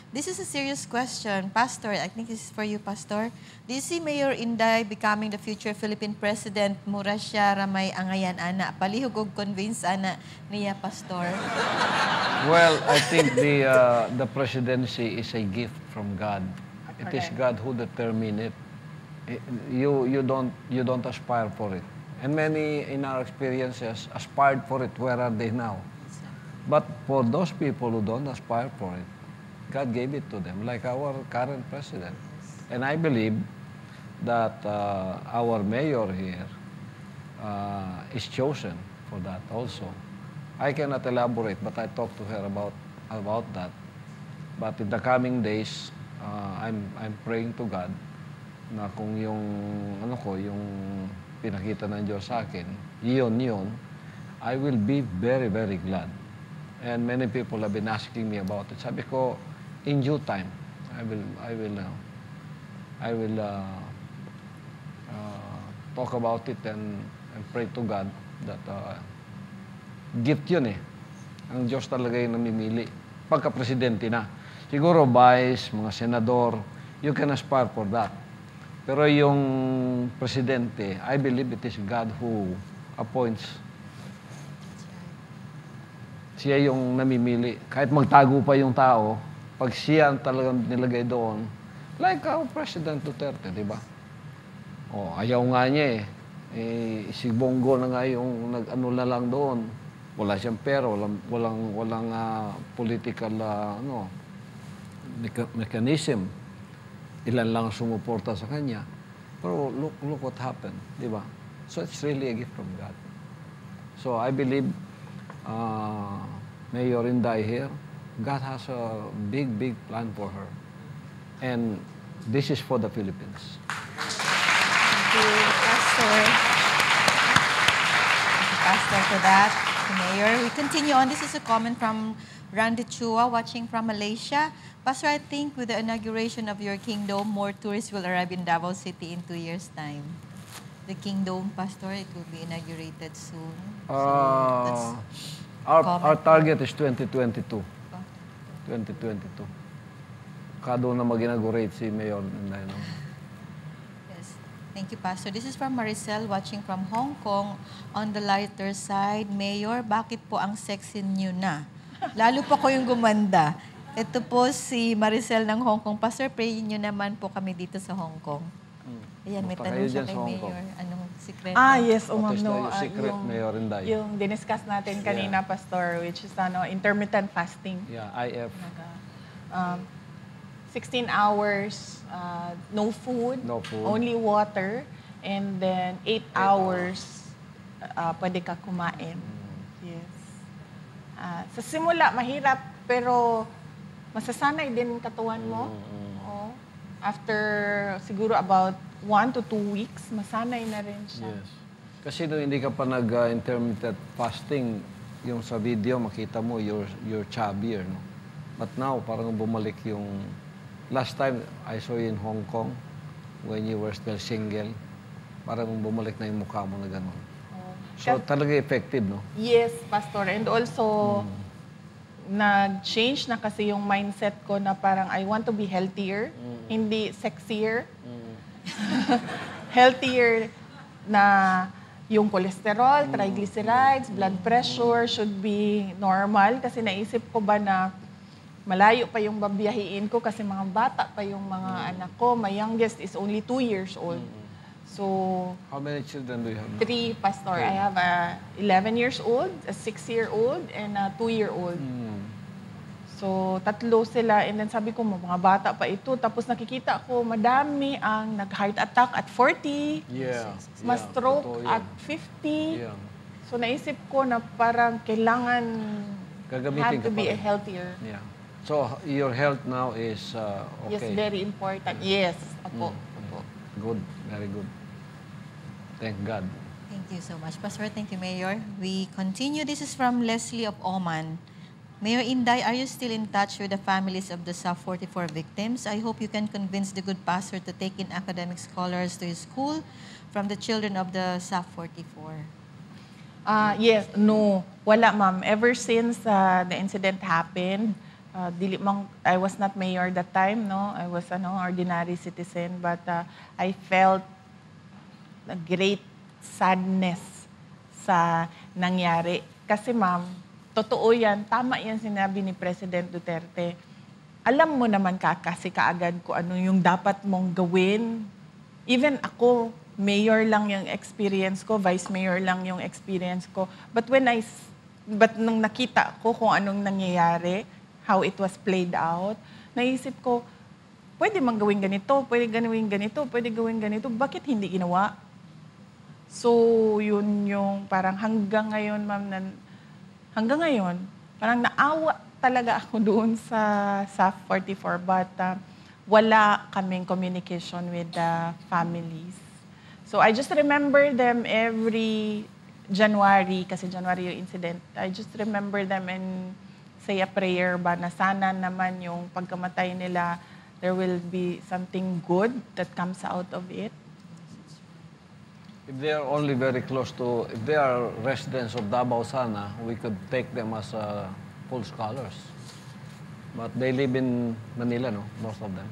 This is a serious question. Pastor, I think this is for you, Pastor. Do you see Mayor Inday becoming the future Philippine President? Mura siya ramay angayan, ana. Palihog og convince, ana, niya, Pastor. Well, I think the presidency is a gift from God. It is God who determined it. You don't aspire for it. And many in our experiences aspired for it. Where are they now? But for those people who don't aspire for it, God gave it to them, like our current president. And I believe that our mayor here is chosen for that also. I cannot elaborate, but I talked to her about that. But in the coming days, I'm praying to God na kung yung yung pinakita ng Diyos sa akin, yun, I will be very, very glad. And many people have been asking me about it. Sabi ko, in due time, I will talk about it and pray to God that gift yun eh. Ang Diyos talaga yung namimili. Pagka-presidente na. Siguro vice, mga senador, you can aspire for that. Pero yung presidente, I believe it is God who appoints. Siya yung namimili. Kahit magtago pa yung tao, pag siya ang talagang nilagay doon, like our President Duterte, di ba? O, ayaw nga niya eh. Si Bongo na nga yung nag-ano na lang doon. Wala siyang pera, walang political mechanism. Ilan lang sumuporta sa kanya. Pero look what happened, di ba? So it's really a gift from God. So I believe Mayor Inday here, God has a big, big plan for her. And this is for the Philippines. Thank you, Pastor. Thank you, Pastor, for that. Mayor, we continue on. This is a comment from Randy Chua, watching from Malaysia. Pastor, I think with the inauguration of your kingdom, more tourists will arrive in Davao City in 2 years' time. The kingdom, Pastor, it will be inaugurated soon. So our target is 2022. 2022. Kado na mag-inaugurate si Mayor Inday. Yes. Thank you, Pastor. This is from Maricel watching from Hong Kong. On the lighter side, Mayor, bakit po ang sexy niyo na? Lalo po ko yung gumanda. Ito po si Maricel ng Hong Kong. Pastor, prayin niyo naman po kami dito sa Hong Kong. Ayan, may tanong siya kay Mayor. Anong secret? Yes, What is the secret, Mayor Inday? Yung diniscuss natin kanina, Pastor, which is intermittent fasting. Yeah, IF. 16 hours, no food, only water, and then 8 hours, pwede ka kumain. Yes. Sa simula, mahirap, pero masasanay din ang katawan mo. After siguro about 1 to 2 weeks, masanay na rin siya. Yes. Kasi nung hindi ka pa nag-intermittent fasting, yung sa video, makita mo, you're chubbier, no? But now, parang bumalik yung... Last time, I saw you in Hong Kong, when you were still single, parang bumalik na yung mukha mo na gano'n. So, talaga effective, no? Yes, Pastor. And also, nag-change na kasi yung mindset ko na parang I want to be healthier, hindi sexier. Healthier na yung cholesterol, triglycerides, blood pressure should be normal. Kasi naisip ko ba na malayo pa yung babiyahiin ko kasi mga bata pa yung mga anak ko. My youngest is only 2 years old. So, how many children do you have? 3, Pastor. I have a 11 years old, a 6-year-old, and a 2-year-old. So, 3 sila. And then sabi ko, mga bata pa ito. Tapos nakikita ko, madami ang nag-heart attack at 40. Yeah. Stroke at 50. Yeah. So, naisip ko na parang kailangan Gagamitin have to ka be pa a rin. healthier. Yeah. So, your health now is okay? Yes, very important. Yes, apo. Good. Very good. Thank God. Thank you so much. Pastor, thank you, Mayor. We continue. This is from Leslie of Oman. Mayor Inday, are you still in touch with the families of the SAF 44 victims? I hope you can convince the good pastor to take in academic scholars to his school from the children of the SAF 44. Yes, no. Wala, ma'am. Ever since the incident happened, I was not mayor that time, no? I was ordinary citizen, but I felt a great sadness sa nangyari. Kasi ma'am, totoo yan, tama yan sinabi ni President Duterte. Alam mo naman kasi kaagad kung ano yung dapat mong gawin. Even ako, mayor lang yung experience ko, vice mayor lang yung experience ko. But nung nakita ko kung anong nangyayari, how it was played out, naisip ko, pwede mang gawin ganito, pwede gawin ganito, pwede gawin ganito, bakit hindi ginawa? So, yun yung parang hanggang ngayon, ma'am, parang naawa talaga ako doon sa SAF 44, but wala kaming communication with the families. So, I just remember them every January, kasi January yung incident, I just remember them and say a prayer ba na sana naman yung pagkamatay nila, there will be something good that comes out of it. If they are only very close to, if they are residents of Davao Sana, we could take them as full scholars. But they live in Manila, no? Most of them.